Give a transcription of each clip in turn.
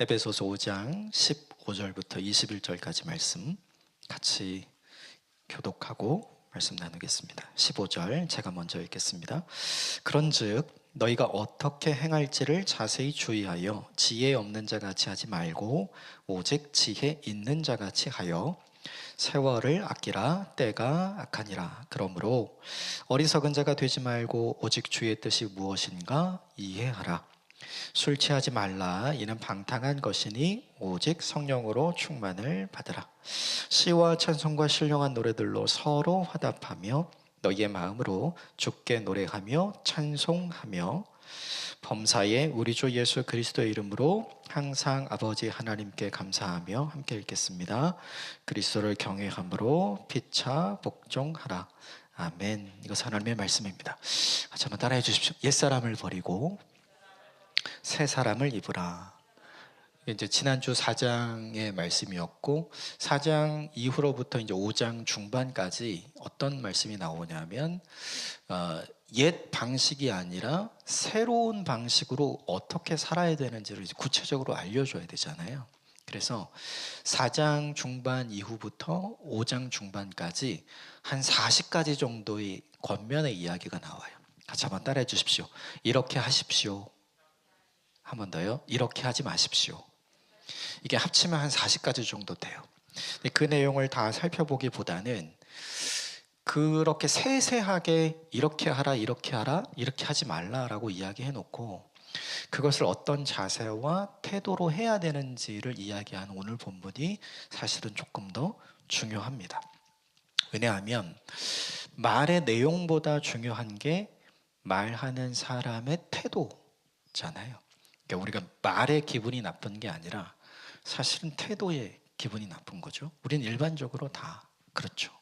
에베소서 5장 15절부터 21절까지 말씀 같이 교독하고 말씀 나누겠습니다. 15절 제가 먼저 읽겠습니다. 그런즉 너희가 어떻게 행할지를 자세히 주의하여 지혜 없는 자같이 하지 말고 오직 지혜 있는 자같이 하여 세월을 아끼라. 때가 악하니라. 그러므로 어리석은 자가 되지 말고 오직 주의 뜻이 무엇인가 이해하라. 술 취하지 말라. 이는 방탕한 것이니 오직 성령으로 충만을 받으라. 시와 찬송과 신령한 노래들로 서로 화답하며 너희의 마음으로 주께 노래하며 찬송하며 범사에 우리 주 예수 그리스도의 이름으로 항상 아버지 하나님께 감사하며 함께 읽겠습니다. 그리스도를 경외함으로 피차 복종하라. 아멘. 이것은 하나님의 말씀입니다. 같이 한번 따라해 주십시오. 옛사람을 버리고 새 사람을 입으라. 이제 지난주 4장의 말씀이었고 4장 이후로부터 이제 5장 중반까지 어떤 말씀이 나오냐면 옛 방식이 아니라 새로운 방식으로 어떻게 살아야 되는지를 구체적으로 알려줘야 되잖아요. 그래서 4장 중반 이후부터 5장 중반까지 한 40가지 정도의 겉면의 이야기가 나와요. 같이 한번 따라해 주십시오. 이렇게 하십시오. 한 번 더요. 이렇게 하지 마십시오. 이게 합치면 한 40가지 정도 돼요. 그 내용을 다 살펴보기보다는 그렇게 세세하게 이렇게 하라, 이렇게 하라, 이렇게 하지 말라라고 이야기해 놓고 그것을 어떤 자세와 태도로 해야 되는지를 이야기하는 오늘 본문이 사실은 조금 더 중요합니다. 왜냐하면 말의 내용보다 중요한 게 말하는 사람의 태도잖아요. 그러니까 우리가 말의 기분이 나쁜 게 아니라 사실은 태도의 기분이 나쁜 거죠. 우린 일반적으로 다 그렇죠.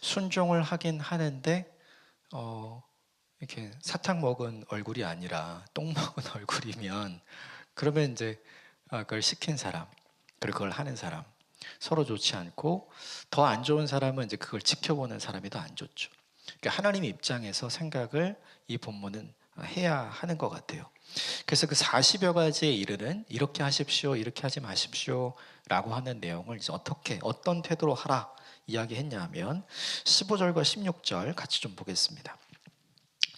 순종을 하긴 하는데 이렇게 사탕 먹은 얼굴이 아니라 똥 먹은 얼굴이면 그러면 이제 그걸 시킨 사람 그리고 그걸 하는 사람 서로 좋지 않고 더 안 좋은 사람은 이제 그걸 지켜보는 사람이 더 안 좋죠. 그러니까 하나님 입장에서 생각을 이 본문은 해야 하는 것 같아요. 그래서 그 40여 가지에 이르는 이렇게 하십시오, 이렇게 하지 마십시오 라고 하는 내용을 이제 어떤 태도로 하라 이야기했냐 하면 15절과 16절 같이 좀 보겠습니다.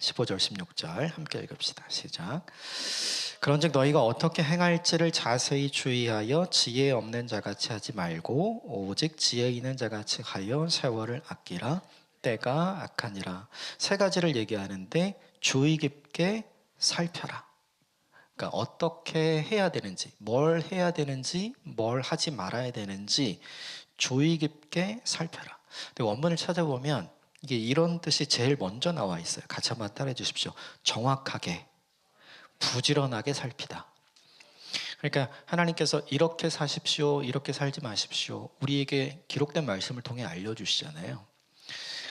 15절 16절 함께 읽읍시다. 시작. 그런즉 너희가 어떻게 행할지를 자세히 주의하여 지혜 없는 자같이 하지 말고 오직 지혜 있는 자같이 하여 세월을 아끼라. 때가 악하니라. 세 가지를 얘기하는데 주의 깊게 살펴라. 그러니까 어떻게 해야 되는지, 뭘 해야 되는지, 뭘 하지 말아야 되는지 주의 깊게 살펴라. 근데 원문을 찾아보면 이게 이런 뜻이 제일 먼저 나와 있어요. 같이 한번 따라해 주십시오. 정확하게, 부지런하게 살피다. 그러니까 하나님께서 이렇게 사십시오, 이렇게 살지 마십시오. 우리에게 기록된 말씀을 통해 알려주시잖아요.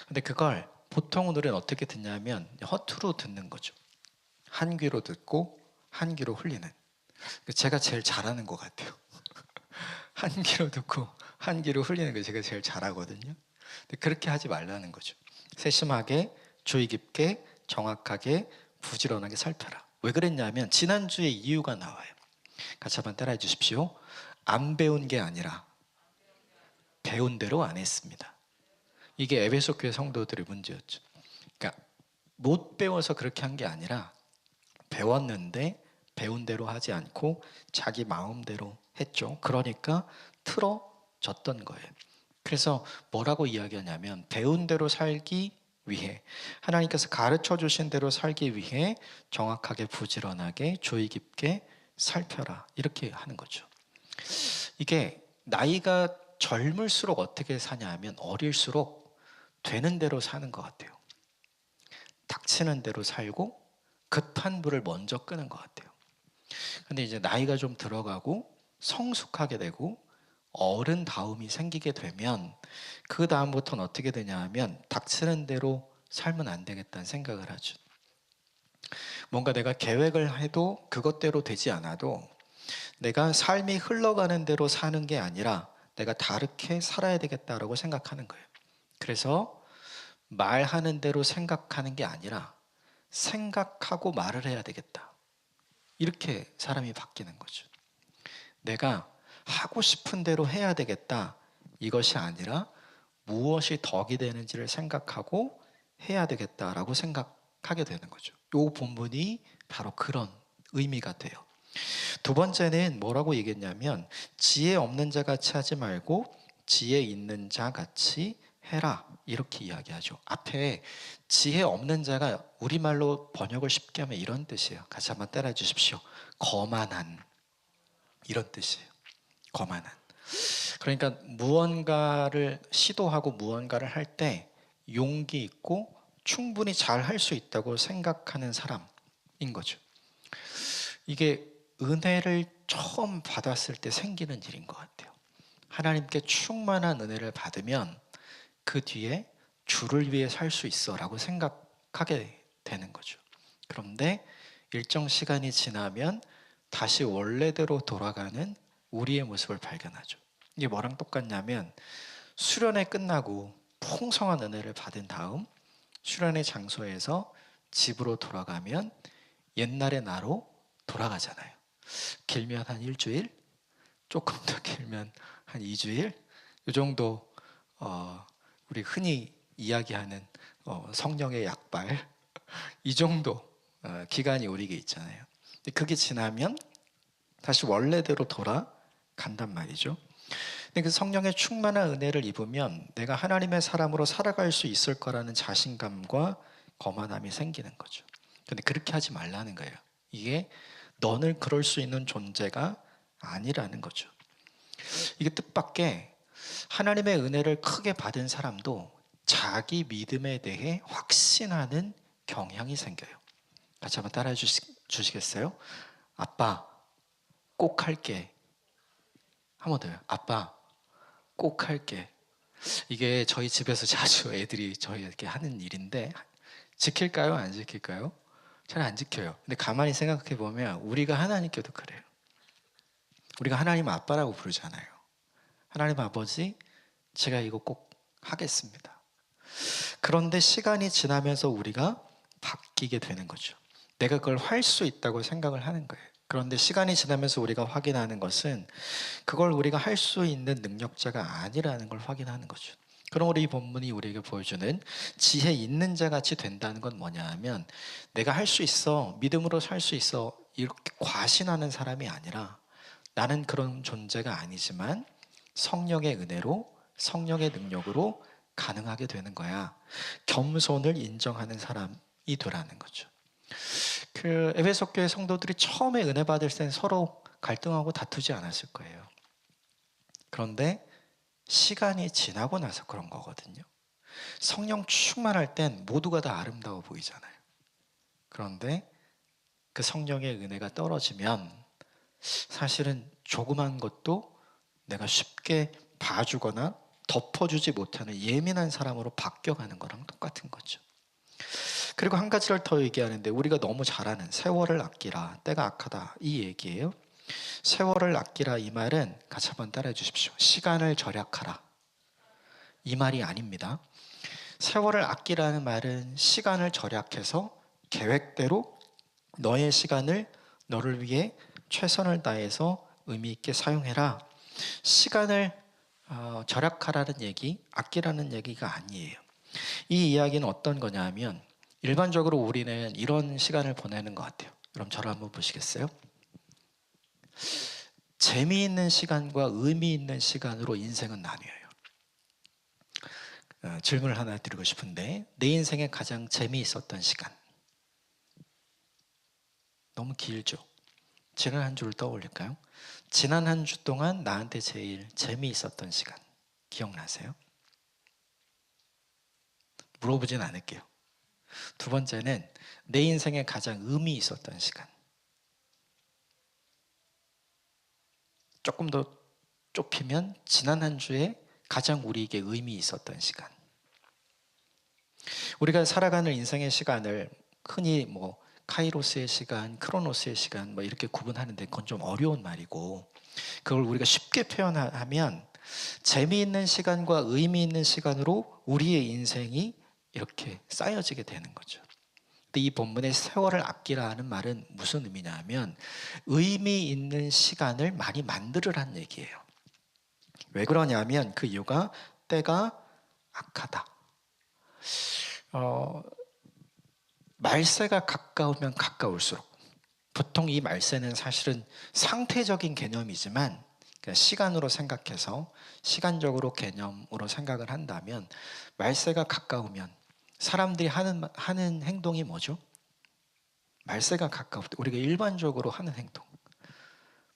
근데 그걸 보통 우리는 어떻게 듣냐면 허투루 듣는 거죠. 한 귀로 듣고 한 귀로 흘리는. 제가 제일 잘하는 것 같아요. 한 귀로 듣고 한 귀로 흘리는 거 제가 제일 잘하거든요. 근데 그렇게 하지 말라는 거죠. 세심하게, 주의 깊게, 정확하게, 부지런하게 살펴라. 왜 그랬냐면 지난주에 이유가 나와요. 같이 한번 따라해 주십시오. 안 배운 게 아니라 배운 대로 안 했습니다. 이게 에베소 교회 성도들의 문제였죠. 그러니까 못 배워서 그렇게 한 게 아니라 배웠는데 배운 대로 하지 않고 자기 마음대로 했죠. 그러니까 틀어졌던 거예요. 그래서 뭐라고 이야기하냐면 배운 대로 살기 위해 하나님께서 가르쳐 주신 대로 살기 위해 정확하게 부지런하게 주의 깊게 살펴라 이렇게 하는 거죠. 이게 나이가 젊을수록 어떻게 사냐 하면 어릴수록 되는 대로 사는 것 같아요. 닥치는 대로 살고 급한 불을 먼저 끄는 것 같아요. 근데 이제 나이가 좀 들어가고 성숙하게 되고 어른다움이 생기게 되면 그 다음부터는 어떻게 되냐 하면 닥치는 대로 살면 안 되겠다는 생각을 하죠. 뭔가 내가 계획을 해도 그것대로 되지 않아도 내가 삶이 흘러가는 대로 사는 게 아니라 내가 다르게 살아야 되겠다라고 생각하는 거예요. 그래서 말하는 대로 생각하는 게 아니라 생각하고 말을 해야 되겠다. 이렇게 사람이 바뀌는 거죠. 내가 하고 싶은 대로 해야 되겠다 이것이 아니라 무엇이 덕이 되는지를 생각하고 해야 되겠다라고 생각하게 되는 거죠. 이 본문이 바로 그런 의미가 돼요. 두 번째는 뭐라고 얘기했냐면 지혜 없는 자 같이 하지 말고 지혜 있는 자 같이 해라 이렇게 이야기하죠. 앞에 지혜 없는 자가 우리말로 번역을 쉽게 하면 이런 뜻이에요. 같이 한번 따라해 주십시오. 거만한, 이런 뜻이에요. 거만한. 그러니까 무언가를 시도하고 무언가를 할 때 용기 있고 충분히 잘 할 수 있다고 생각하는 사람인 거죠. 이게 은혜를 처음 받았을 때 생기는 일인 것 같아요. 하나님께 충만한 은혜를 받으면 그 뒤에 주를 위해 살 수 있어 라고 생각하게 되는 거죠. 그런데 일정 시간이 지나면 다시 원래대로 돌아가는 우리의 모습을 발견하죠. 이게 뭐랑 똑같냐면 수련회 끝나고 풍성한 은혜를 받은 다음 수련회 장소에서 집으로 돌아가면 옛날의 나로 돌아가잖아요. 길면 한 일주일, 조금 더 길면 한 2주일, 이 정도 우리 흔히 이야기하는 성령의 약발, 이 정도 기간이 우리에게 있잖아요. 그게 지나면 다시 원래대로 돌아간단 말이죠. 근데 그 성령의 충만한 은혜를 입으면 내가 하나님의 사람으로 살아갈 수 있을 거라는 자신감과 거만함이 생기는 거죠. 근데 그렇게 하지 말라는 거예요. 이게 너는 그럴 수 있는 존재가 아니라는 거죠. 이게 뜻밖의 하나님의 은혜를 크게 받은 사람도 자기 믿음에 대해 확신하는 경향이 생겨요. 같이 한번 따라해 주시겠어요? 아빠, 꼭 할게. 한 번 더요. 아빠, 꼭 할게. 이게 저희 집에서 자주 애들이 저희에게 하는 일인데 지킬까요? 안 지킬까요? 잘 안 지켜요. 근데 가만히 생각해 보면 우리가 하나님께도 그래요. 우리가 하나님 아빠라고 부르잖아요. 하나님 아버지, 제가 이거 꼭 하겠습니다. 그런데 시간이 지나면서 우리가 바뀌게 되는 거죠. 내가 그걸 할 수 있다고 생각을 하는 거예요. 그런데 시간이 지나면서 우리가 확인하는 것은 그걸 우리가 할 수 있는 능력자가 아니라는 걸 확인하는 거죠. 그러므로 이 본문이 우리에게 보여주는 지혜 있는 자 같이 된다는 건 뭐냐 하면 내가 할 수 있어, 믿음으로 살 수 있어 이렇게 과신하는 사람이 아니라 나는 그런 존재가 아니지만 성령의 은혜로 성령의 능력으로 가능하게 되는 거야. 겸손을 인정하는 사람이 되라는 거죠. 그 에베소 교회 성도들이 처음에 은혜 받을 땐 서로 갈등하고 다투지 않았을 거예요. 그런데 시간이 지나고 나서 그런 거거든요. 성령 충만할 땐 모두가 다 아름다워 보이잖아요. 그런데 그 성령의 은혜가 떨어지면 사실은 조그만 것도 내가 쉽게 봐주거나 덮어주지 못하는 예민한 사람으로 바뀌어가는 거랑 똑같은 거죠. 그리고 한 가지를 더 얘기하는데 우리가 너무 잘 아는 세월을 아끼라, 때가 악하다 이 얘기예요. 세월을 아끼라 이 말은 같이 한번 따라해 주십시오. 시간을 절약하라 이 말이 아닙니다. 세월을 아끼라는 말은 시간을 절약해서 계획대로 너의 시간을 너를 위해 최선을 다해서 의미 있게 사용해라. 시간을 절약하라는 얘기, 아끼라는 얘기가 아니에요. 이 이야기는 어떤 거냐 하면 일반적으로 우리는 이런 시간을 보내는 것 같아요. 그럼 저를 한번 보시겠어요? 재미있는 시간과 의미 있는 시간으로 인생은 나뉘어요. 질문을 하나 드리고 싶은데 내 인생에 가장 재미있었던 시간 너무 길죠? 지난 한 주를 떠올릴까요? 지난 한 주 동안 나한테 제일 재미있었던 시간 기억나세요? 물어보진 않을게요. 두 번째는 내 인생에 가장 의미 있었던 시간. 조금 더 좁히면 지난 한 주에 가장 우리에게 의미 있었던 시간. 우리가 살아가는 인생의 시간을 흔히 뭐 카이로스의 시간, 크로노스의 시간 뭐 이렇게 구분하는데 그건 좀 어려운 말이고 그걸 우리가 쉽게 표현하면 재미있는 시간과 의미 있는 시간으로 우리의 인생이 이렇게 쌓여지게 되는 거죠. 근데 이 본문의 세월을 아끼라는 말은 무슨 의미냐 하면 의미 있는 시간을 많이 만들으라는 얘기예요. 왜 그러냐면 그 이유가 때가 악하다. 말세가 가까우면 가까울수록, 보통 이 말세는 사실은 상태적인 개념이지만 그러니까 시간으로 생각해서 시간적으로 개념으로 생각을 한다면 말세가 가까우면 사람들이 하는 행동이 뭐죠? 말세가 가까울 때 우리가 일반적으로 하는 행동,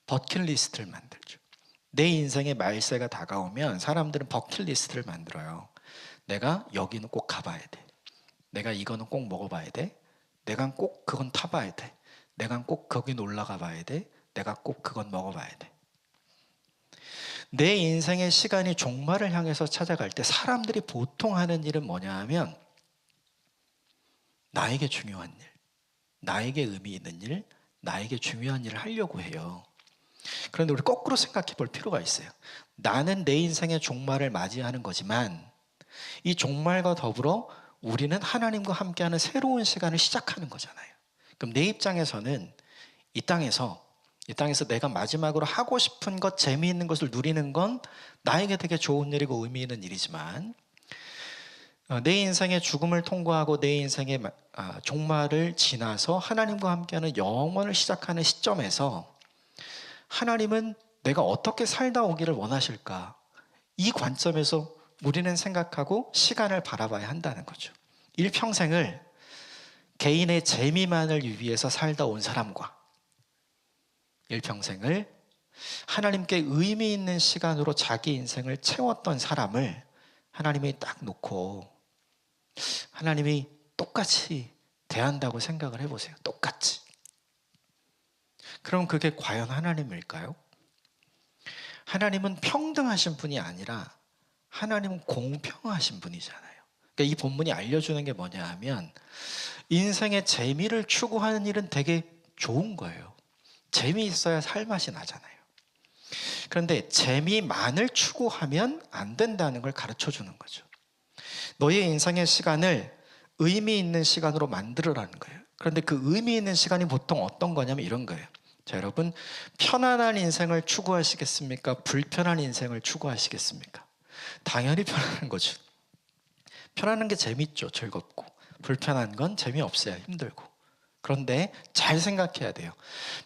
버킷리스트를 만들죠. 내 인생의 말세가 다가오면 사람들은 버킷리스트를 만들어요. 내가 여기는 꼭 가봐야 돼. 내가 이거는 꼭 먹어봐야 돼. 내가 꼭 그건 타봐야 돼. 내가 꼭 거기 올라가 봐야 돼. 내가 꼭 그건 먹어봐야 돼. 내 인생의 시간이 종말을 향해서 찾아갈 때 사람들이 보통 하는 일은 뭐냐 하면 나에게 중요한 일, 나에게 의미 있는 일, 나에게 중요한 일을 하려고 해요. 그런데 우리 거꾸로 생각해 볼 필요가 있어요. 나는 내 인생의 종말을 맞이하는 거지만 이 종말과 더불어 우리는 하나님과 함께하는 새로운 시간을 시작하는 거잖아요. 그럼 내 입장에서는 이 땅에서 내가 마지막으로 하고 싶은 것, 재미있는 것을 누리는 건 나에게 되게 좋은 일이고 의미 있는 일이지만 내 인생의 죽음을 통과하고 내 인생의 종말을 지나서 하나님과 함께하는 영원을 시작하는 시점에서 하나님은 내가 어떻게 살다 오기를 원하실까? 이 관점에서 우리는 생각하고 시간을 바라봐야 한다는 거죠. 일평생을 개인의 재미만을 위해서 살다 온 사람과 일평생을 하나님께 의미 있는 시간으로 자기 인생을 채웠던 사람을 하나님이 딱 놓고 하나님이 똑같이 대한다고 생각을 해보세요. 똑같이. 그럼 그게 과연 하나님일까요? 하나님은 평등하신 분이 아니라 하나님은 공평하신 분이잖아요. 그러니까 이 본문이 알려주는 게 뭐냐 하면 인생의 재미를 추구하는 일은 되게 좋은 거예요. 재미있어야 살맛이 나잖아요. 그런데 재미만을 추구하면 안 된다는 걸 가르쳐 주는 거죠. 너의 인생의 시간을 의미 있는 시간으로 만들으라는 거예요. 그런데 그 의미 있는 시간이 보통 어떤 거냐면 이런 거예요. 자, 여러분, 편안한 인생을 추구하시겠습니까? 불편한 인생을 추구하시겠습니까? 당연히 편안한 거죠. 편안한 게 재밌죠. 즐겁고. 불편한 건 재미없어야 힘들고. 그런데 잘 생각해야 돼요.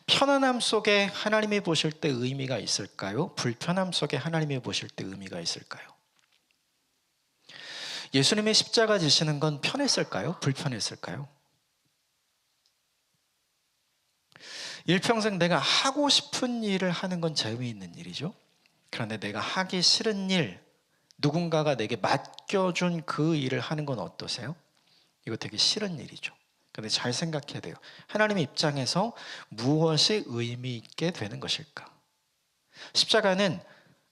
편안함 속에 하나님이 보실 때 의미가 있을까요? 불편함 속에 하나님이 보실 때 의미가 있을까요? 예수님의 십자가 지시는 건 편했을까요? 불편했을까요? 일평생 내가 하고 싶은 일을 하는 건 재미있는 일이죠. 그런데 내가 하기 싫은 일, 누군가가 내게 맡겨준 그 일을 하는 건 어떠세요? 이거 되게 싫은 일이죠. 그런데 잘 생각해야 돼요. 하나님의 입장에서 무엇이 의미 있게 되는 것일까? 십자가는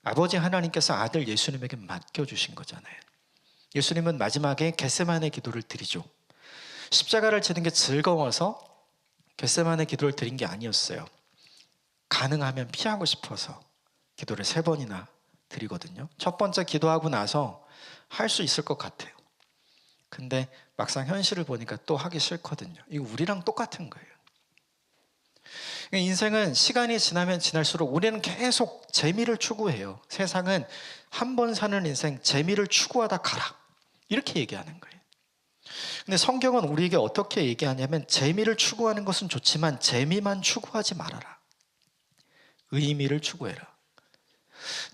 아버지 하나님께서 아들 예수님에게 맡겨주신 거잖아요. 예수님은 마지막에 겟세마네 기도를 드리죠. 십자가를 지는 게 즐거워서 겟세마네 기도를 드린 게 아니었어요. 가능하면 피하고 싶어서 기도를 3번이나 드리거든요. 첫 번째 기도하고 나서 할 수 있을 것 같아요. 근데 막상 현실을 보니까 또 하기 싫거든요. 이거 우리랑 똑같은 거예요. 인생은 시간이 지나면 지날수록 우리는 계속 재미를 추구해요. 세상은 한 번 사는 인생 재미를 추구하다 가라, 이렇게 얘기하는 거예요. 근데 성경은 우리에게 어떻게 얘기하냐면 재미를 추구하는 것은 좋지만 재미만 추구하지 말아라. 의미를 추구해라.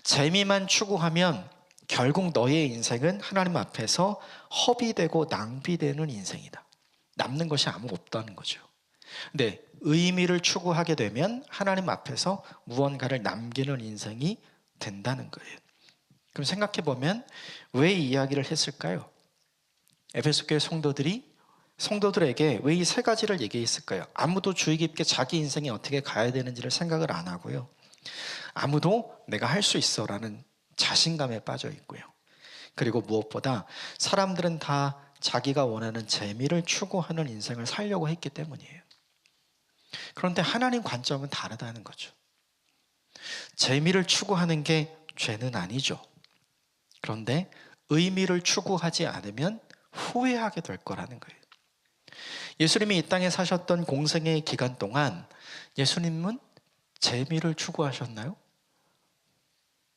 재미만 추구하면 결국 너의 인생은 하나님 앞에서 허비되고 낭비되는 인생이다. 남는 것이 아무것도 없다는 거죠. 근데 의미를 추구하게 되면 하나님 앞에서 무언가를 남기는 인생이 된다는 거예요. 그럼 생각해 보면 왜 이 이야기를 했을까요? 에베소 교회 성도들에게 왜 이 3가지를 얘기했을까요? 아무도 주의 깊게 자기 인생이 어떻게 가야 되는지를 생각을 안 하고요. 아무도 내가 할 수 있어 라는 자신감에 빠져 있고요. 그리고 무엇보다 사람들은 다 자기가 원하는 재미를 추구하는 인생을 살려고 했기 때문이에요. 그런데 하나님 관점은 다르다는 거죠. 재미를 추구하는 게 죄는 아니죠. 그런데 의미를 추구하지 않으면 후회하게 될 거라는 거예요. 예수님이 이 땅에 사셨던 공생의 기간 동안 예수님은 재미를 추구하셨나요?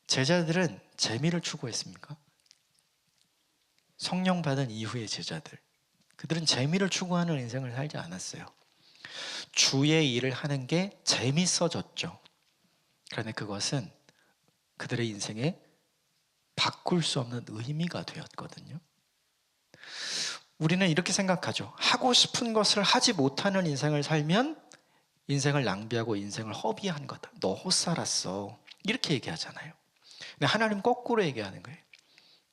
제자들은 재미를 추구했습니까? 성령 받은 이후의 제자들, 그들은 재미를 추구하는 인생을 살지 않았어요. 주의 일을 하는 게 재밌어졌죠. 그런데 그것은 그들의 인생에 바꿀 수 없는 의미가 되었거든요. 우리는 이렇게 생각하죠. 하고 싶은 것을 하지 못하는 인생을 살면 인생을 낭비하고 인생을 허비한 거다. 너 헛살았어. 이렇게 얘기하잖아요. 근데 하나님 거꾸로 얘기하는 거예요.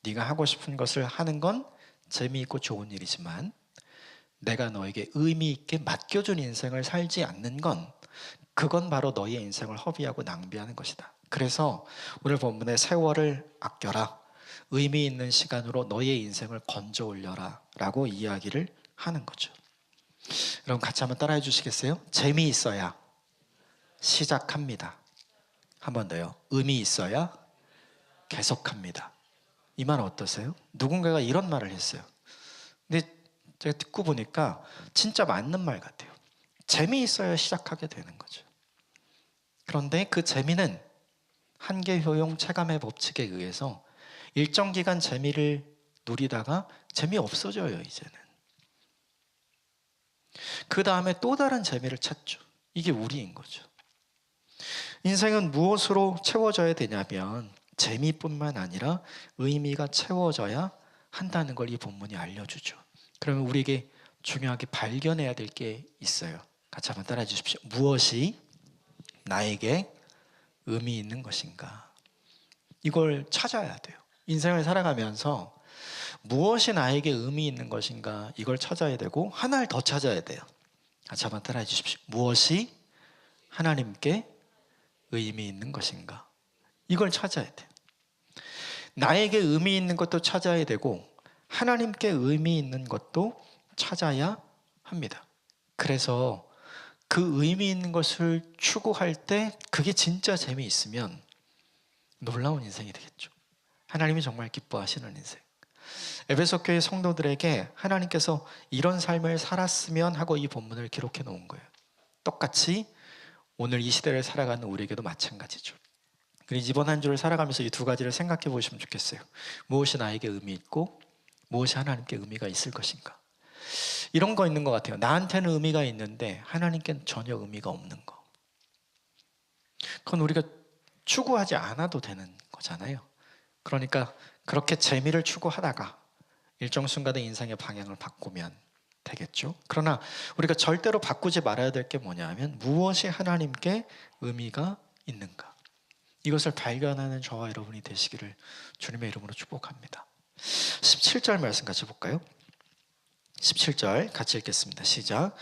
네가 하고 싶은 것을 하는 건 재미있고 좋은 일이지만 내가 너에게 의미 있게 맡겨준 인생을 살지 않는 건 그건 바로 너의 인생을 허비하고 낭비하는 것이다. 그래서 오늘 본문의 세월을 아껴라, 의미 있는 시간으로 너의 인생을 건져 올려라 라고 이야기를 하는 거죠. 여러분 같이 한번 따라해 주시겠어요? 재미있어야 시작합니다. 한 번 더요. 의미 있어야 계속합니다. 이 말 어떠세요? 누군가가 이런 말을 했어요. 근데 제가 듣고 보니까 진짜 맞는 말 같아요. 재미있어야 시작하게 되는 거죠. 그런데 그 재미는 한계 효용 체감의 법칙에 의해서 일정 기간 재미를 누리다가 재미없어져요, 이제는. 그 다음에 또 다른 재미를 찾죠. 이게 우리인 거죠. 인생은 무엇으로 채워져야 되냐면 재미뿐만 아니라 의미가 채워져야 한다는 걸 이 본문이 알려주죠. 그러면 우리에게 중요하게 발견해야 될 게 있어요. 같이 한번 따라해 주십시오. 무엇이 나에게 의미 있는 것인가? 이걸 찾아야 돼요. 인생을 살아가면서 무엇이 나에게 의미 있는 것인가? 이걸 찾아야 되고 하나를 더 찾아야 돼요. 같이 한번 따라해 주십시오. 무엇이 하나님께 의미 있는 것인가? 이걸 찾아야 돼요. 나에게 의미 있는 것도 찾아야 되고 하나님께 의미 있는 것도 찾아야 합니다. 그래서 그 의미 있는 것을 추구할 때 그게 진짜 재미있으면 놀라운 인생이 되겠죠. 하나님이 정말 기뻐하시는 인생. 에베소 교회 성도들에게 하나님께서 이런 삶을 살았으면 하고 이 본문을 기록해 놓은 거예요. 똑같이 오늘 이 시대를 살아가는 우리에게도 마찬가지죠. 그래서 이번 한 주를 살아가면서 이 두 가지를 생각해 보시면 좋겠어요. 무엇이 나에게 의미 있고 무엇이 하나님께 의미가 있을 것인가. 이런 거 있는 것 같아요. 나한테는 의미가 있는데 하나님께는 전혀 의미가 없는 거. 그건 우리가 추구하지 않아도 되는 거잖아요. 그러니까 그렇게 재미를 추구하다가 일정 순간에 인생의 방향을 바꾸면 되겠죠. 그러나 우리가 절대로 바꾸지 말아야 될 게 뭐냐면 무엇이 하나님께 의미가 있는가. 이것을 발견하는 저와 여러분이 되시기를 주님의 이름으로 축복합니다. 17절 말씀 같이 볼까요? 17절 같이 읽겠습니다. 시작.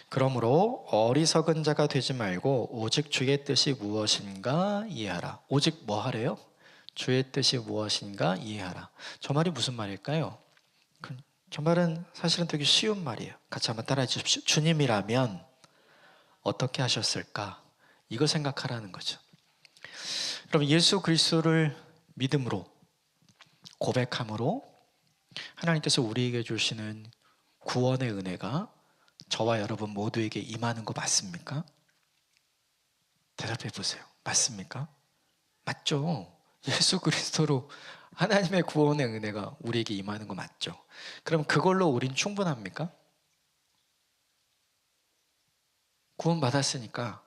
그러므로 어리석은 자가 되지 말고 오직 주의 뜻이 무엇인가 이해하라. 오직 뭐 하래요? 주의 뜻이 무엇인가 이해하라. 저 말이 무슨 말일까요? 저 말은 사실은 되게 쉬운 말이에요. 같이 한번 따라해 주십시오. 주님이라면 어떻게 하셨을까? 이거 생각하라는 거죠. 여러분 예수 그리스도를 믿음으로 고백함으로 하나님께서 우리에게 주시는 구원의 은혜가 저와 여러분 모두에게 임하는 거 맞습니까? 대답해 보세요. 맞습니까? 맞죠? 예수 그리스도로 하나님의 구원의 은혜가 우리에게 임하는 거 맞죠? 그럼 그걸로 우린 충분합니까? 구원 받았으니까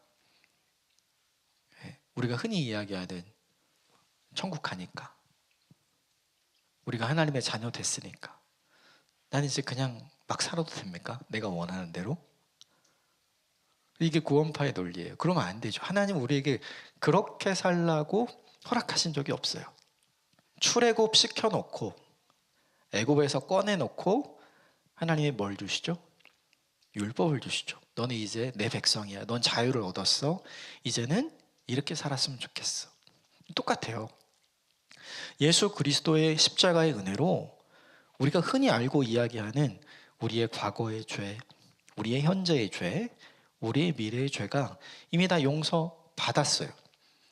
우리가 흔히 이야기하는 천국 가니까 우리가 하나님의 자녀 됐으니까 난 이제 그냥 막 살아도 됩니까? 내가 원하는 대로? 이게 구원파의 논리예요. 그러면 안 되죠. 하나님 우리에게 그렇게 살라고 허락하신 적이 없어요. 출애굽 시켜놓고 애굽에서 꺼내놓고 하나님이 뭘 주시죠? 율법을 주시죠. 너는 이제 내 백성이야. 넌 자유를 얻었어. 이제는 이렇게 살았으면 좋겠어. 똑같아요. 예수 그리스도의 십자가의 은혜로 우리가 흔히 알고 이야기하는 우리의 과거의 죄, 우리의 현재의 죄, 우리의 미래의 죄가 이미 다 용서받았어요.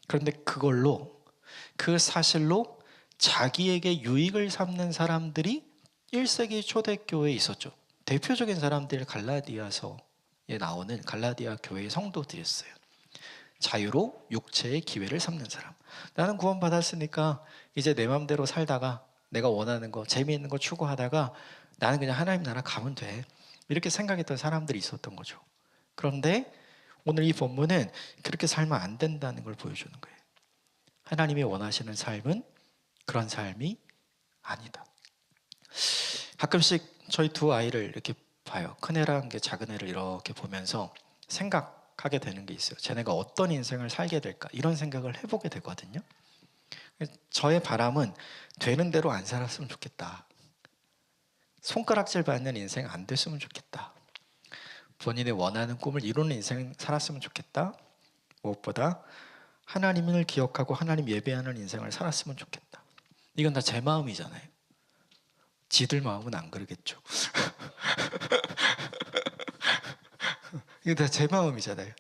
그런데 그걸로 그 사실로 자기에게 유익을 삼는 사람들이 1세기 초대교회에 있었죠. 대표적인 사람들이 갈라디아서에 나오는 갈라디아 교회의 성도들이었어요. 자유로 육체의 기회를 삼는 사람. 나는 구원받았으니까 이제 내 마음대로 살다가 내가 원하는 거, 재미있는 거 추구하다가 나는 그냥 하나님 나라 가면 돼. 이렇게 생각했던 사람들이 있었던 거죠. 그런데 오늘 이 본문은 그렇게 살면 안 된다는 걸 보여주는 거예요. 하나님이 원하시는 삶은 그런 삶이 아니다. 가끔씩 저희 두 아이를 이렇게 봐요. 큰애랑 작은 애를 이렇게 보면서 생각하게 되는 게 있어요. 쟤네가 어떤 인생을 살게 될까? 이런 생각을 해보게 되거든요. 저의 바람은 되는 대로 안 살았으면 좋겠다. 손가락질 받는 인생 안 됐으면 좋겠다. 본인이 원하는 꿈을 이루는 인생 살았으면 좋겠다. 무엇보다 하나님을 기억하고 하나님 예배하는 인생을 살았으면 좋겠다. 이건 다 제 마음이잖아요. 지들 마음은 안 그러겠죠. 이거 다 제 마음이잖아요.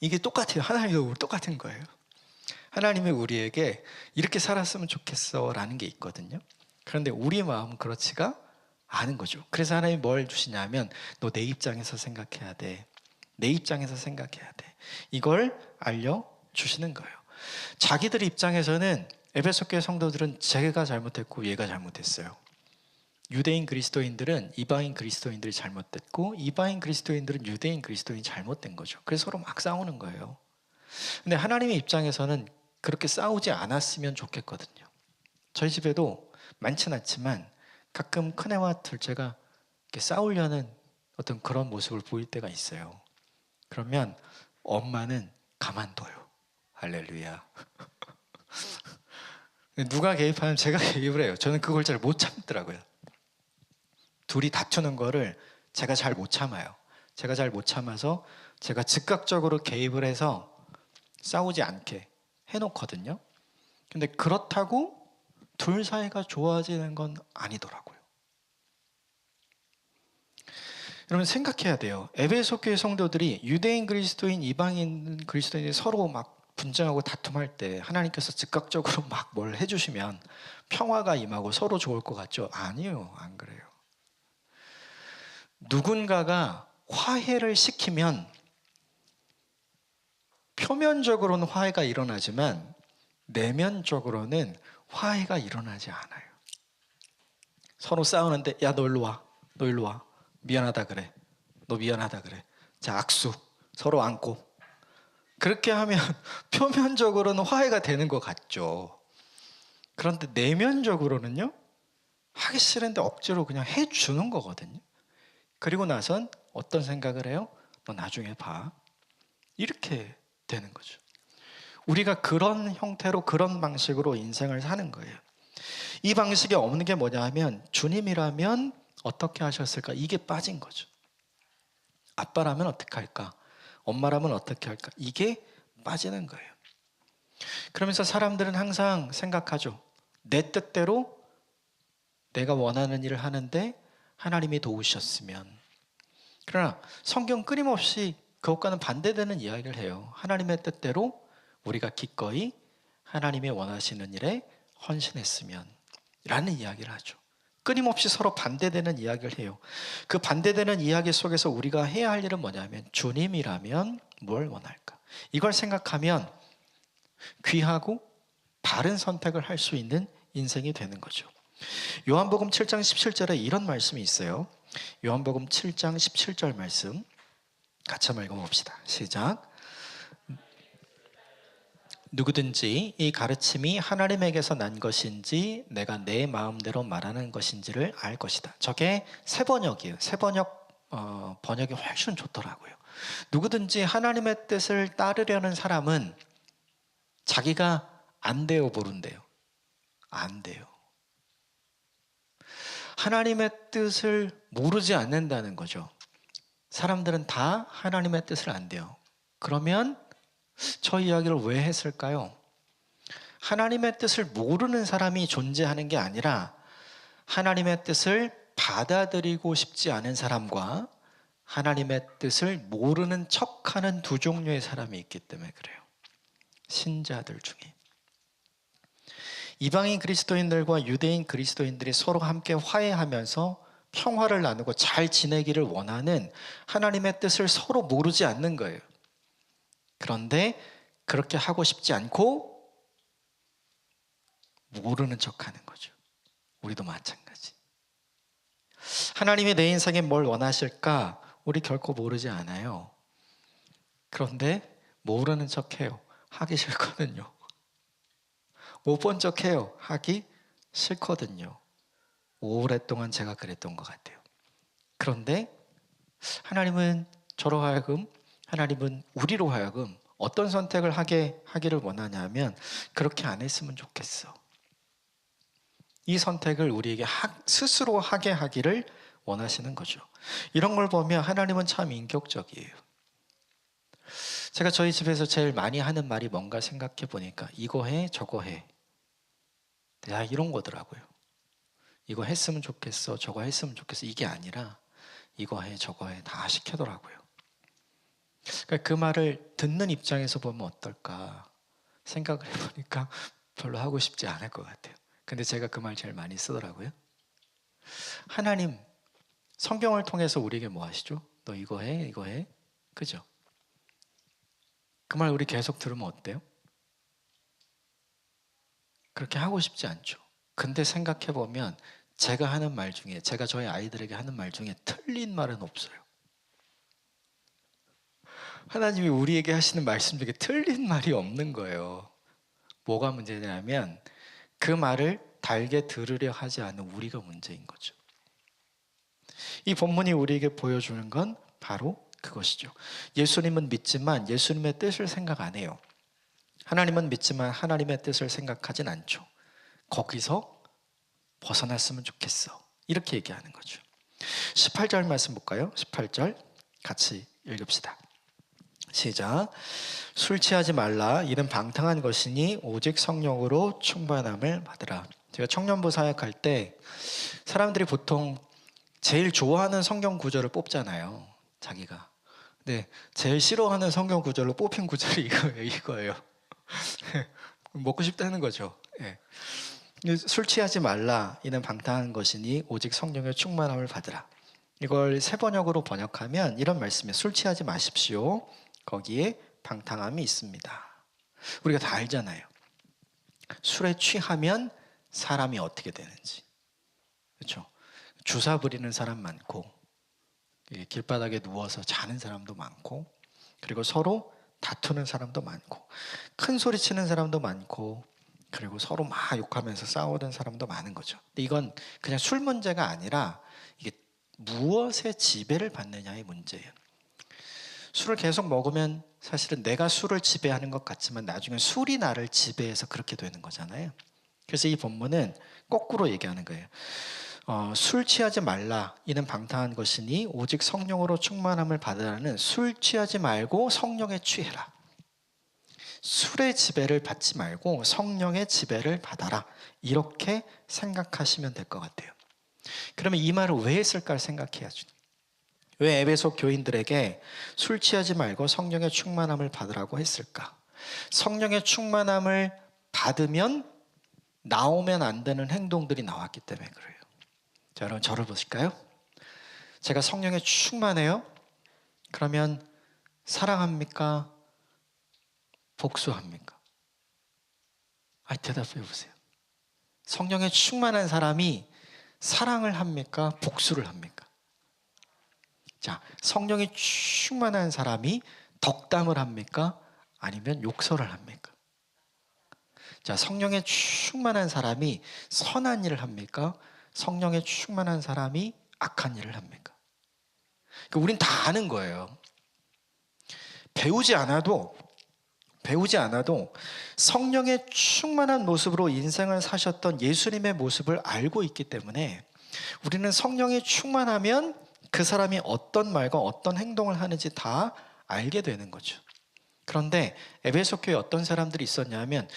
이게 똑같아요. 하나님과 똑같은 거예요. 하나님이 우리에게 이렇게 살았으면 좋겠어 라는 게 있거든요. 그런데 우리 마음은 그렇지가 않은 거죠. 그래서 하나님이 뭘 주시냐면 너 내 입장에서 생각해야 돼. 내 입장에서 생각해야 돼. 이걸 알려주시는 거예요. 자기들 입장에서는 에베소 교회 성도들은 제가 잘못했고 얘가 잘못했어요. 유대인 그리스도인들은 이방인 그리스도인들이 잘못됐고 이방인 그리스도인들은 유대인 그리스도인이 잘못된 거죠. 그래서 서로 막 싸우는 거예요. 근데 하나님의 입장에서는 그렇게 싸우지 않았으면 좋겠거든요. 저희 집에도 많진 않지만 가끔 큰애와 둘째가 이렇게 싸우려는 어떤 그런 모습을 보일 때가 있어요. 그러면 엄마는 가만둬요. 할렐루야. 누가 개입하면 제가 개입을 해요. 저는 그걸 잘 못 참더라고요. 둘이 다투는 거를 제가 잘 못 참아요. 제가 잘 못 참아서 제가 즉각적으로 개입을 해서 싸우지 않게 해놓거든요. 근데 그렇다고 둘 사이가 좋아지는 건 아니더라고요. 여러분 생각해야 돼요. 에베소 교회 성도들이 유대인 그리스도인, 이방인 그리스도인이 서로 막 분쟁하고 다툼할 때 하나님께서 즉각적으로 막 뭘 해주시면 평화가 임하고 서로 좋을 것 같죠? 아니요, 안 그래요. 누군가가 화해를 시키면 표면적으로는 화해가 일어나지만 내면적으로는 화해가 일어나지 않아요. 서로 싸우는데 야 너 일로 와. 너 일로 와. 미안하다 그래. 너 미안하다 그래. 자 악수. 서로 안고. 그렇게 하면 표면적으로는 화해가 되는 것 같죠. 그런데 내면적으로는요. 하기 싫은데 억지로 그냥 해주는 거거든요. 그리고 나선 어떤 생각을 해요? 너 나중에 봐. 이렇게 되는 거죠. 우리가 그런 형태로 그런 방식으로 인생을 사는 거예요. 이 방식에 없는 게 뭐냐 하면 주님이라면 어떻게 하셨을까? 이게 빠진 거죠. 아빠라면 어떻게 할까? 엄마라면 어떻게 할까? 이게 빠지는 거예요. 그러면서 사람들은 항상 생각하죠. 내 뜻대로 내가 원하는 일을 하는데 하나님이 도우셨으면. 그러나 성경 끊임없이 그것과는 반대되는 이야기를 해요. 하나님의 뜻대로 우리가 기꺼이 하나님이 원하시는 일에 헌신했으면 라는 이야기를 하죠. 끊임없이 서로 반대되는 이야기를 해요. 그 반대되는 이야기 속에서 우리가 해야 할 일은 뭐냐면 주님이라면 뭘 원할까? 이걸 생각하면 귀하고 바른 선택을 할 수 있는 인생이 되는 거죠. 요한복음 7장 17절에 이런 말씀이 있어요. 요한복음 7장 17절 말씀 같이 한번 읽어봅시다. 시작. 누구든지 이 가르침이 하나님에게서 난 것인지 내가 내 마음대로 말하는 것인지를 알 것이다. 저게 새 번역이에요. 새 번역이 훨씬 좋더라고요. 누구든지 하나님의 뜻을 따르려는 사람은 자기가 안 돼요, 모른대요. 안 돼요. 하나님의 뜻을 모르지 않는다는 거죠. 사람들은 다 하나님의 뜻을 안 돼요. 그러면 저 이야기를 왜 했을까요? 하나님의 뜻을 모르는 사람이 존재하는 게 아니라 하나님의 뜻을 받아들이고 싶지 않은 사람과 하나님의 뜻을 모르는 척하는 두 종류의 사람이 있기 때문에 그래요. 신자들 중에. 이방인 그리스도인들과 유대인 그리스도인들이 서로 함께 화해하면서 평화를 나누고 잘 지내기를 원하는 하나님의 뜻을 서로 모르지 않는 거예요. 그런데 그렇게 하고 싶지 않고 모르는 척하는 거죠. 우리도 마찬가지. 하나님이 내 인생에 뭘 원하실까? 우리 결코 모르지 않아요. 그런데 모르는 척해요. 하기 싫거든요. 못 본 척해요. 하기 싫거든요. 오랫동안 제가 그랬던 것 같아요. 그런데 하나님은 저로 하여금, 하나님은 우리로 하여금 어떤 선택을 하기를 원하냐면 그렇게 안 했으면 좋겠어. 이 선택을 우리에게 스스로 하게 하기를 원하시는 거죠. 이런 걸 보면 하나님은 참 인격적이에요. 제가 저희 집에서 제일 많이 하는 말이 뭔가 생각해 보니까 이거 해, 저거 해. 야, 이런 거더라고요. 이거 했으면 좋겠어, 저거 했으면 좋겠어. 이게 아니라 이거 해, 저거 해 다 시키더라고요. 그러니까 그 말을 듣는 입장에서 보면 어떨까 생각을 해보니까 별로 하고 싶지 않을 것 같아요. 근데 제가 그 말 제일 많이 쓰더라고요. 하나님 성경을 통해서 우리에게 뭐 하시죠? 너 이거 해, 이거 해. 그죠? 그 말 우리 계속 들으면 어때요? 그렇게 하고 싶지 않죠. 근데 생각해보면 제가 하는 말 중에, 제가 저희 아이들에게 하는 말 중에 틀린 말은 없어요. 하나님이 우리에게 하시는 말씀 중에 틀린 말이 없는 거예요. 뭐가 문제냐면 그 말을 달게 들으려 하지 않는 우리가 문제인 거죠. 이 본문이 우리에게 보여주는 건 바로 그것이죠. 예수님은 믿지만 예수님의 뜻을 생각 안 해요. 하나님은 믿지만 하나님의 뜻을 생각하진 않죠. 거기서 벗어났으면 좋겠어. 이렇게 얘기하는 거죠. 18절 말씀 볼까요? 18절 같이 읽읍시다. 시작. 술 취하지 말라. 이는 방탕한 것이니 오직 성령으로 충만함을 받으라. 제가 청년부 사역할 때 사람들이 보통 제일 좋아하는 성경 구절을 뽑잖아요. 자기가. 근데 제일 싫어하는 성경 구절로 뽑힌 구절이 이거예요. 먹고 싶다는 거죠. 예. 술 취하지 말라. 이는 방탕한 것이니 오직 성령의 충만함을 받으라. 이걸 세번역으로 번역하면 이런 말씀이에요. 술 취하지 마십시오. 거기에 방탕함이 있습니다. 우리가 다 알잖아요. 술에 취하면 사람이 어떻게 되는지. 그렇죠? 주사 부리는 사람 많고 길바닥에 누워서 자는 사람도 많고 그리고 서로 다투는 사람도 많고 큰 소리 치는 사람도 많고 그리고 서로 막 욕하면서 싸우는 사람도 많은 거죠. 근데 이건 그냥 술 문제가 아니라 이게 무엇에 지배를 받느냐의 문제예요. 술을 계속 먹으면 사실은 내가 술을 지배하는 것 같지만 나중에 술이 나를 지배해서 그렇게 되는 거잖아요. 그래서 이 본문은 거꾸로 얘기하는 거예요. 술 취하지 말라. 이는 방탕한 것이니 오직 성령으로 충만함을 받으라는 술 취하지 말고 성령에 취해라. 술의 지배를 받지 말고 성령의 지배를 받아라. 이렇게 생각하시면 될 것 같아요. 그러면 이 말을 왜 했을까 생각해야죠. 왜 에베소 교인들에게 술 취하지 말고 성령의 충만함을 받으라고 했을까? 성령의 충만함을 받으면 나오면 안 되는 행동들이 나왔기 때문에 그래요. 자, 여러분 저를 보실까요? 제가 성령에 충만해요? 그러면 사랑합니까? 복수합니까? 대답해 보세요. 성령에 충만한 사람이 사랑을 합니까? 복수를 합니까? 자, 성령이 충만한 사람이 덕담을 합니까? 아니면 욕설을 합니까? 자, 성령에 충만한 사람이 선한 일을 합니까? 성령에 충만한 사람이 악한 일을 합니까? 그러니까 우린 다 아는 거예요. 배우지 않아도 성령의 충만한 모습으로 인생을 사셨던 예수님의 모습을 알고 있기 때문에 우리는 성령이 충만하면 그 사람이 어떤 말과 어떤 행동을 하는지 다 알게 되는 거죠. 그런데 에베소 교회에 어떤 사람들이 있었냐면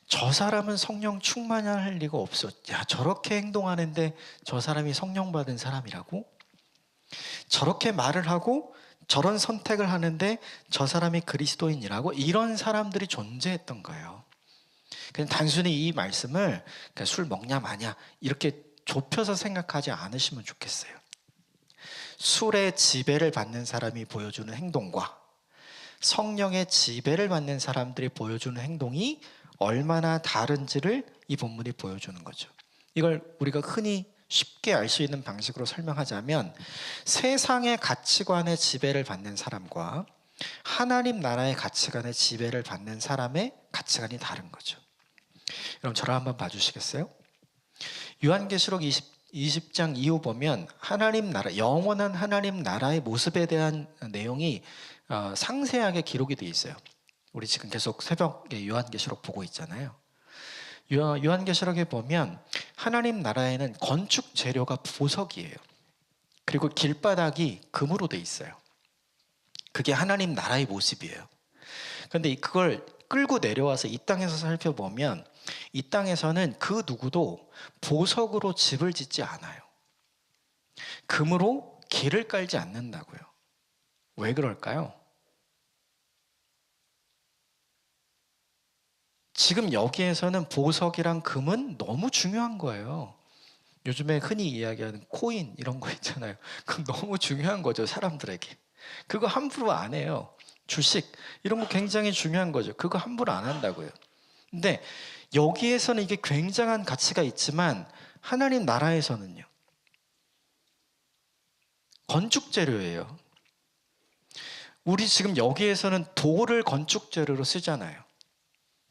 저 사람은 성령 충만할 리가 없어. 야, 저렇게 행동하는데 저 사람이 성령 받은 사람이라고? 저렇게 말을 하고 저런 선택을 하는데 저 사람이 그리스도인이라고? 이런 사람들이 존재했던 거예요. 그냥 단순히 이 말씀을 술 먹냐 마냐 이렇게 좁혀서 생각하지 않으시면 좋겠어요. 술의 지배를 받는 사람이 보여주는 행동과 성령의 지배를 받는 사람들이 보여주는 행동이 얼마나 다른지를 이 본문이 보여주는 거죠. 이걸 우리가 흔히 쉽게 알 수 있는 방식으로 설명하자면 세상의 가치관의 지배를 받는 사람과 하나님 나라의 가치관의 지배를 받는 사람의 가치관이 다른 거죠. 그럼 저를 한번 봐주시겠어요? 요한계시록 20장 이후 보면 하나님 나라, 영원한 하나님 나라의 모습에 대한 내용이 상세하게 기록이 되어 있어요. 우리 지금 계속 새벽에 요한계시록 보고 있잖아요. 요한계시록에 보면 하나님 나라에는 건축 재료가 보석이에요. 그리고 길바닥이 금으로 돼 있어요. 그게 하나님 나라의 모습이에요. 그런데 그걸 끌고 내려와서 이 땅에서 살펴보면 이 땅에서는 그 누구도 보석으로 집을 짓지 않아요. 금으로 길을 깔지 않는다고요. 왜 그럴까요? 지금 여기에서는 보석이랑 금은 너무 중요한 거예요. 요즘에 흔히 이야기하는 코인 이런 거 있잖아요. 그건 너무 중요한 거죠, 사람들에게. 그거 함부로 안 해요. 주식 이런 거 굉장히 중요한 거죠. 그거 함부로 안 한다고요. 근데 여기에서는 이게 굉장한 가치가 있지만 하나님 나라에서는요. 건축 재료예요. 우리 지금 여기에서는 돌을 건축 재료로 쓰잖아요.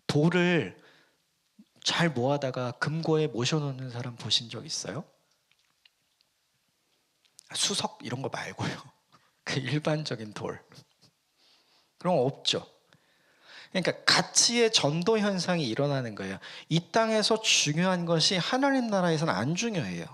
돌을 잘 모아다가 금고에 모셔놓는 사람 보신 적 있어요? 수석 이런 거 말고요. 그 일반적인 돌. 그런 거 없죠. 그러니까 가치의 전도 현상이 일어나는 거예요. 이 땅에서 중요한 것이 하나님 나라에서는 안 중요해요.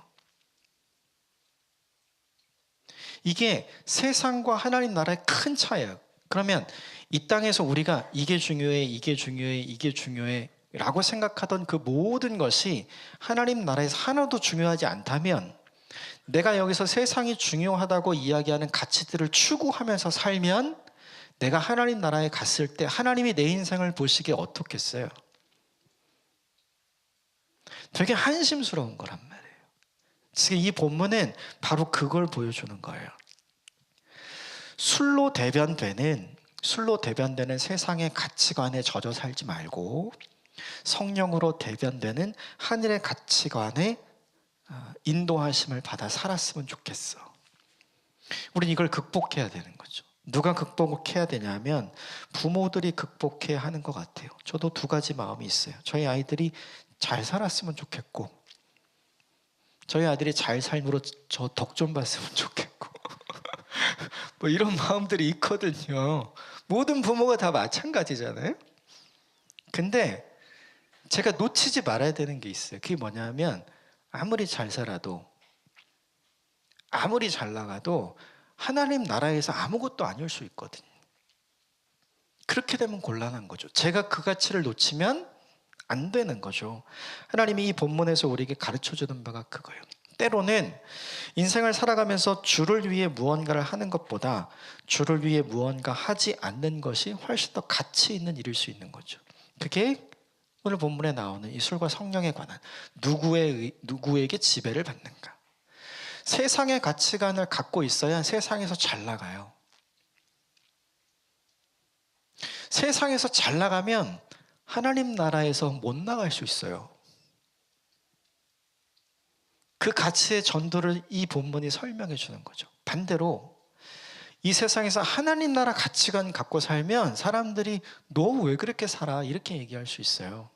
이게 세상과 하나님 나라의 큰 차이예요. 그러면 이 땅에서 우리가 이게 중요해, 이게 중요해, 이게 중요해 라고 생각하던 그 모든 것이 하나님 나라에서 하나도 중요하지 않다면 내가 여기서 세상이 중요하다고 이야기하는 가치들을 추구하면서 살면 내가 하나님 나라에 갔을 때 하나님이 내 인생을 보시기에 어떻겠어요? 되게 한심스러운 거란 말이에요. 지금 이 본문은 바로 그걸 보여주는 거예요. 술로 대변되는 세상의 가치관에 젖어 살지 말고 성령으로 대변되는 하늘의 가치관에 인도하심을 받아 살았으면 좋겠어. 우린 이걸 극복해야 되는 거죠. 누가 극복해야 되냐면 부모들이 극복해야 하는 것 같아요. 저도 두 가지 마음이 있어요. 저희 아이들이 잘 살았으면 좋겠고 저희 아들이 잘 삶으로 저 덕 좀 봤으면 좋겠고 뭐 이런 마음들이 있거든요. 모든 부모가 다 마찬가지잖아요. 근데 제가 놓치지 말아야 되는 게 있어요. 그게 뭐냐면 아무리 잘 살아도 아무리 잘 나가도 하나님 나라에서 아무것도 아닐 수 있거든요. 그렇게 되면 곤란한 거죠. 제가 그 가치를 놓치면 안 되는 거죠. 하나님이 이 본문에서 우리에게 가르쳐주는 바가 그거예요. 때로는 인생을 살아가면서 주를 위해 무언가를 하는 것보다 주를 위해 무언가 하지 않는 것이 훨씬 더 가치 있는 일일 수 있는 거죠. 그게 오늘 본문에 나오는 이 술과 성령에 관한 누구에게 지배를 받는가. 세상의 가치관을 갖고 있어야 세상에서 잘 나가요. 세상에서 잘 나가면 하나님 나라에서 못 나갈 수 있어요. 그 가치의 전도를 이 본문이 설명해 주는 거죠. 반대로 이 세상에서 하나님 나라 가치관 갖고 살면 사람들이 너 왜 그렇게 살아? 이렇게 얘기할 수 있어요.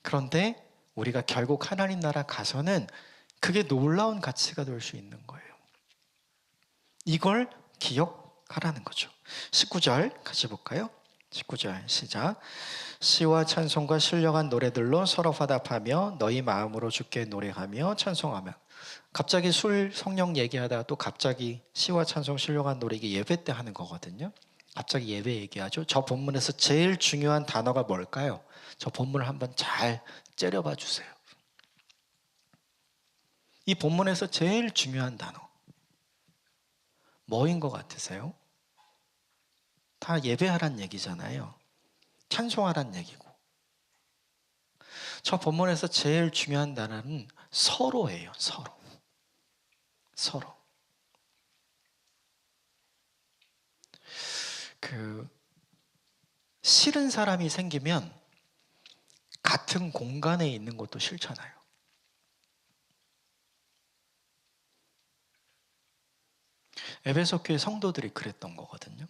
그런데 우리가 결국 하나님 나라 가서는 그게 놀라운 가치가 될 수 있는 거예요. 이걸 기억하라는 거죠. 19절 같이 볼까요? 19절 시작. 시와 찬송과 신령한 노래들로 서로 화답하며 너희 마음으로 주께 노래하며 찬송하며. 갑자기 술 성령 얘기하다가 또 갑자기 시와 찬송 신령한 노래, 이게 예배 때 하는 거거든요. 갑자기 예배 얘기하죠. 저 본문에서 제일 중요한 단어가 뭘까요? 저 본문을 한번 잘 째려봐 주세요. 이 본문에서 제일 중요한 단어 뭐인 것 같으세요? 다 예배하란 얘기잖아요. 찬송하란 얘기고. 저 본문에서 제일 중요한 단어는 서로예요. 서로. 서로. 싫은 사람이 생기면 같은 공간에 있는 것도 싫잖아요. 에베소 교회 성도들이 그랬던 거거든요.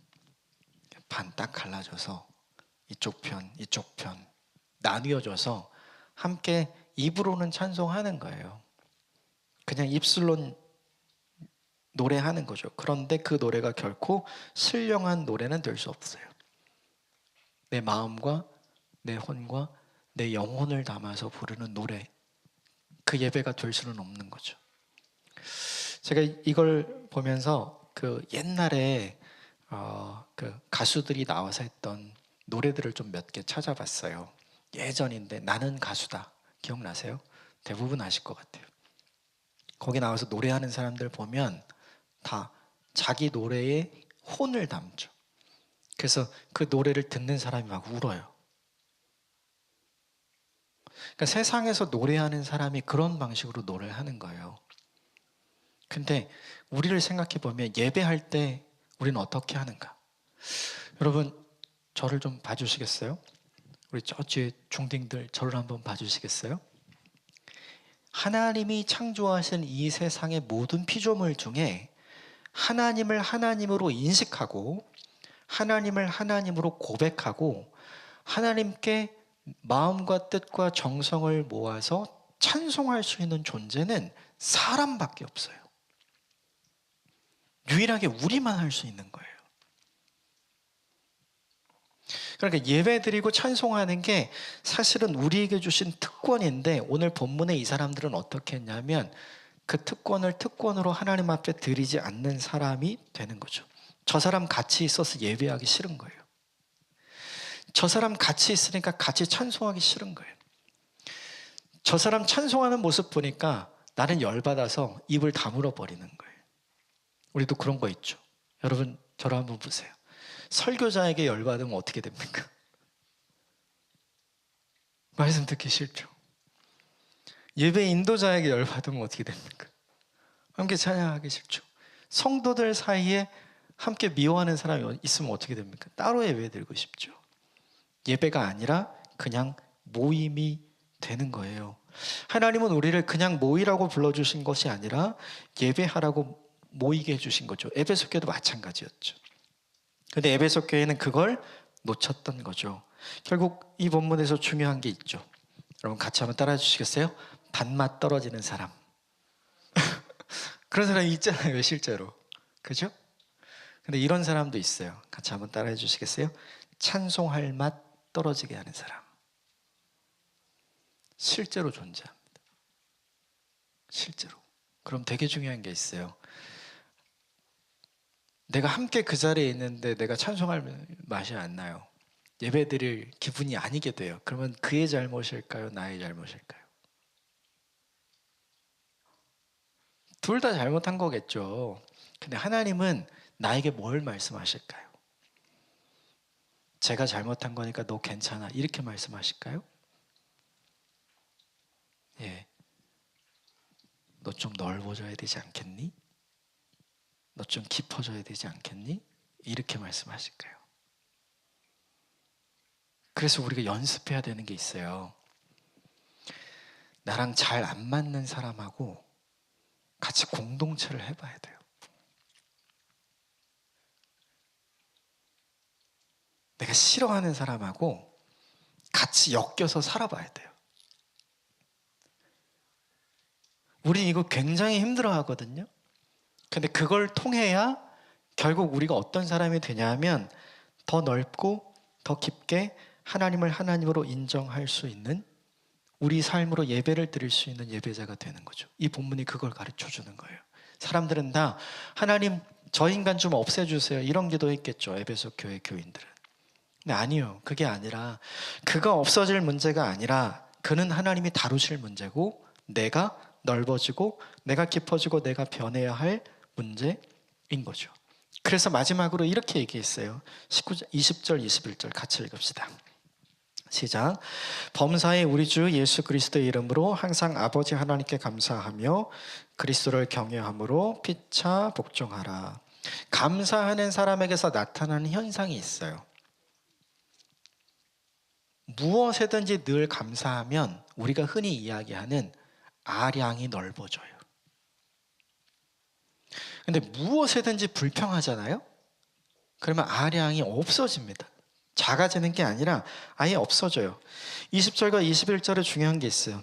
반 딱 갈라져서 이쪽 편, 이쪽 편 나뉘어져서 함께 입으로는 찬송하는 거예요. 그냥 입술로 노래하는 거죠. 그런데 그 노래가 결코 신령한 노래는 될 수 없어요. 내 마음과 내 혼과 내 영혼을 담아서 부르는 노래, 그 예배가 될 수는 없는 거죠. 제가 이걸 보면서 옛날에 가수들이 나와서 했던 노래들을 좀 몇 개 찾아봤어요. 예전인데 나는 가수다. 기억나세요? 대부분 아실 것 같아요. 거기 나와서 노래하는 사람들 보면 다 자기 노래에 혼을 담죠. 그래서 그 노래를 듣는 사람이 막 울어요. 그러니까 세상에서 노래하는 사람이 그런 방식으로 노래를 하는 거예요. 근데 우리를 생각해 보면 예배할 때 우리는 어떻게 하는가? 여러분 저를 좀 봐주시겠어요? 우리 저 뒤에 중딩들 저를 한번 봐주시겠어요? 하나님이 창조하신 이 세상의 모든 피조물 중에 하나님을 하나님으로 인식하고 하나님을 하나님으로 고백하고 하나님께 마음과 뜻과 정성을 모아서 찬송할 수 있는 존재는 사람밖에 없어요. 유일하게 우리만 할 수 있는 거예요. 그러니까 예배드리고 찬송하는 게 사실은 우리에게 주신 특권인데 오늘 본문에 이 사람들은 어떻게 했냐면 그 특권을 특권으로 하나님 앞에 드리지 않는 사람이 되는 거죠. 저 사람 같이 있어서 예배하기 싫은 거예요. 저 사람 같이 있으니까 같이 찬송하기 싫은 거예요. 저 사람 찬송하는 모습 보니까 나는 열받아서 입을 다물어 버리는 거예요. 우리도 그런 거 있죠. 여러분 저를 한번 보세요. 설교자에게 열받으면 어떻게 됩니까? 말씀 듣기 싫죠. 예배 인도자에게 열받으면 어떻게 됩니까? 함께 찬양하기 싫죠. 성도들 사이에 함께 미워하는 사람이 있으면 어떻게 됩니까? 따로 예배 드리고 싶죠. 예배가 아니라 그냥 모임이 되는 거예요. 하나님은 우리를 그냥 모이라고 불러주신 것이 아니라 예배하라고 모이게 해주신 거죠. 에베소 교회도 마찬가지였죠. 근데 에베소 교회는 그걸 놓쳤던 거죠. 결국 이 본문에서 중요한 게 있죠. 여러분 같이 한번 따라해 주시겠어요? 밥맛 떨어지는 사람. 그런 사람이 있잖아요, 실제로. 그죠? 근데 이런 사람도 있어요. 같이 한번 따라해 주시겠어요? 찬송할 맛 떨어지게 하는 사람. 실제로 존재합니다. 실제로. 그럼 되게 중요한 게 있어요. 내가 함께 그 자리에 있는데 내가 찬송할 맛이 안 나요. 예배드릴 기분이 아니게 돼요. 그러면 그의 잘못일까요? 나의 잘못일까요? 둘 다 잘못한 거겠죠. 근데 하나님은 나에게 뭘 말씀하실까요? 제가 잘못한 거니까 너 괜찮아 이렇게 말씀하실까요? 예, 너 좀 넓어져야 되지 않겠니? 너 좀 깊어져야 되지 않겠니? 이렇게 말씀하실까요? 그래서 우리가 연습해야 되는 게 있어요. 나랑 잘 안 맞는 사람하고 같이 공동체를 해봐야 돼요. 내가 싫어하는 사람하고 같이 엮여서 살아봐야 돼요. 우리 이거 굉장히 힘들어 하거든요. 근데 그걸 통해야 결국 우리가 어떤 사람이 되냐면 더 넓고 더 깊게 하나님을 하나님으로 인정할 수 있는 우리 삶으로 예배를 드릴 수 있는 예배자가 되는 거죠. 이 본문이 그걸 가르쳐 주는 거예요. 사람들은 다 하나님 저 인간 좀 없애주세요 이런 기도했겠죠. 에베소 교회 교인들은. 근데 아니요. 그게 아니라 그가 없어질 문제가 아니라 그는 하나님이 다루실 문제고 내가 넓어지고 내가 깊어지고 내가 변해야 할 문제인 거죠. 그래서 마지막으로 이렇게 얘기했어요. 20절 21절 같이 읽읍시다. 시작. 범사에 우리 주 예수 그리스도의 이름으로 항상 아버지 하나님께 감사하며 그리스도를 경외함으로 피차 복종하라. 감사하는 사람에게서 나타나는 현상이 있어요. 무엇에든지 늘 감사하면 우리가 흔히 이야기하는 아량이 넓어져요. 근데 무엇에든지 불평하잖아요? 그러면 아량이 없어집니다. 작아지는 게 아니라 아예 없어져요. 20절과 21절에 중요한 게 있어요.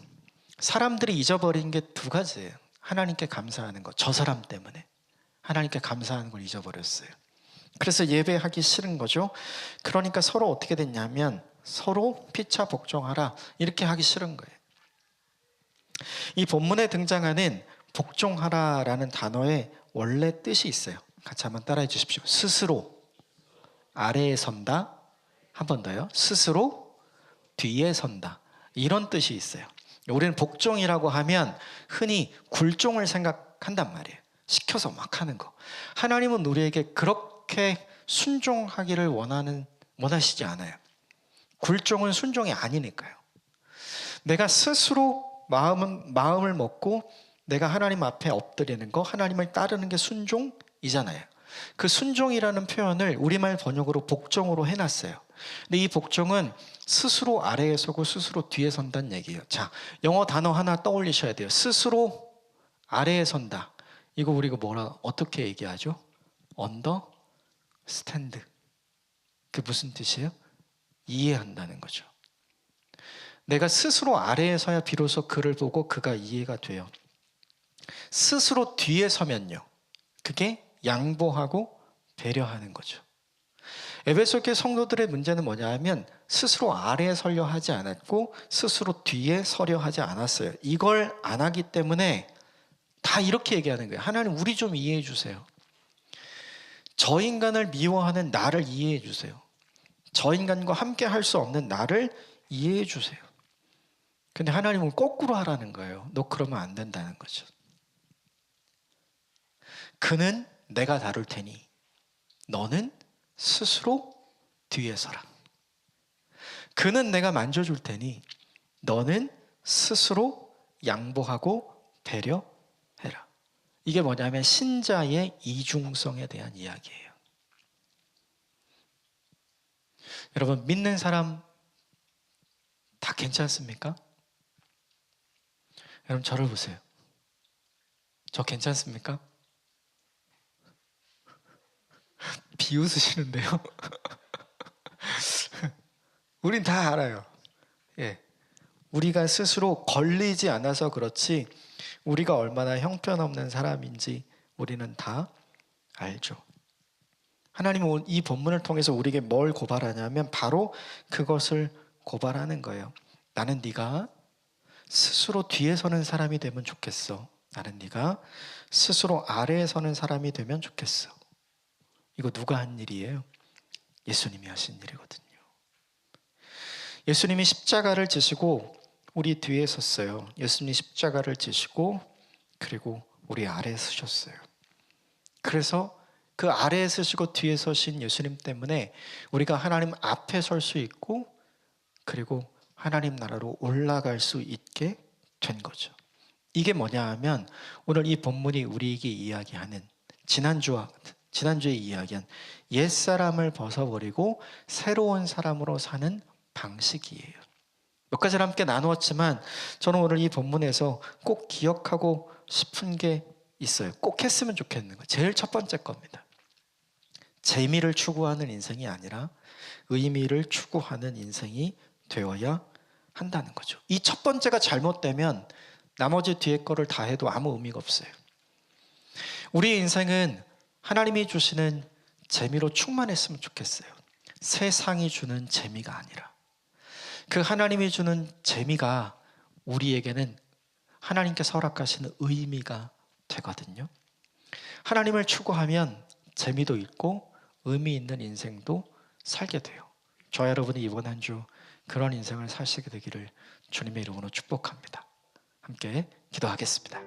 사람들이 잊어버린 게 두 가지예요. 하나님께 감사하는 것, 저 사람 때문에 하나님께 감사하는 걸 잊어버렸어요. 그래서 예배하기 싫은 거죠. 그러니까 서로 어떻게 됐냐면 서로 피차 복종하라 이렇게 하기 싫은 거예요. 이 본문에 등장하는 복종하라라는 단어의 원래 뜻이 있어요. 같이 한번 따라해 주십시오. 스스로 아래에 선다. 한 번 더요. 스스로 뒤에 선다. 이런 뜻이 있어요. 우리는 복종이라고 하면 흔히 굴종을 생각한단 말이에요. 시켜서 막 하는 거. 하나님은 우리에게 그렇게 순종하기를 원하시지 않아요. 굴종은 순종이 아니니까요. 내가 스스로 마음을 먹고 내가 하나님 앞에 엎드리는 거, 하나님을 따르는 게 순종이잖아요. 그 순종이라는 표현을 우리말 번역으로 복종으로 해놨어요. 근데 이 복종은 스스로 아래에 서고 스스로 뒤에 선다는 얘기예요. 자, 영어 단어 하나 떠올리셔야 돼요. 스스로 아래에 선다. 이거 우리가 어떻게 얘기하죠? understand. 그게 무슨 뜻이에요? 이해한다는 거죠. 내가 스스로 아래에 서야 비로소 그를 보고 그가 이해가 돼요. 스스로 뒤에 서면요. 그게 양보하고 배려하는 거죠. 에베소교회 성도들의 문제는 뭐냐 하면 스스로 아래에 서려 하지 않았고 스스로 뒤에 서려 하지 않았어요. 이걸 안 하기 때문에 다 이렇게 얘기하는 거예요. 하나님 우리 좀 이해해 주세요. 저 인간을 미워하는 나를 이해해 주세요. 저 인간과 함께 할 수 없는 나를 이해해 주세요. 근데 하나님은 거꾸로 하라는 거예요. 너 그러면 안 된다는 거죠. 그는 내가 다룰 테니 너는 스스로 뒤에 서라. 그는 내가 만져줄 테니 너는 스스로 양보하고 배려해라. 이게 뭐냐면 신자의 이중성에 대한 이야기예요. 여러분 믿는 사람 다 괜찮습니까? 여러분 저를 보세요. 저 괜찮습니까? 비웃으시는데요. 우린 다 알아요. 예. 우리가 스스로 걸리지 않아서 그렇지 우리가 얼마나 형편없는 사람인지 우리는 다 알죠. 하나님은 이 본문을 통해서 우리에게 뭘 고발하냐면 바로 그것을 고발하는 거예요. 나는 네가 스스로 뒤에 서는 사람이 되면 좋겠어. 나는 네가 스스로 아래에 서는 사람이 되면 좋겠어. 이거 누가 한 일이에요? 예수님이 하신 일이거든요. 예수님이 십자가를 지시고 우리 뒤에 섰어요. 예수님이 십자가를 지시고 그리고 우리 아래에 서셨어요. 그래서 그 아래에 서시고 뒤에 서신 예수님 때문에 우리가 하나님 앞에 설 수 있고 그리고 하나님 나라로 올라갈 수 있게 된 거죠. 이게 뭐냐 하면 오늘 이 본문이 우리에게 이야기하는 지난주에 이야기한 옛사람을 벗어버리고 새로운 사람으로 사는 방식이에요. 몇 가지를 함께 나누었지만 저는 오늘 이 본문에서 꼭 기억하고 싶은 게 있어요. 꼭 했으면 좋겠는 거. 제일 첫 번째 겁니다. 재미를 추구하는 인생이 아니라 의미를 추구하는 인생이 되어야 한다는 거죠. 이 첫 번째가 잘못되면 나머지 뒤에 거를 다 해도 아무 의미가 없어요. 우리의 인생은 하나님이 주시는 재미로 충만했으면 좋겠어요. 세상이 주는 재미가 아니라 그 하나님이 주는 재미가 우리에게는 하나님께서 허락하시는 의미가 되거든요. 하나님을 추구하면 재미도 있고 의미 있는 인생도 살게 돼요. 저 여러분이 이번 한 주 그런 인생을 사시게 되기를 주님의 이름으로 축복합니다. 함께 기도하겠습니다.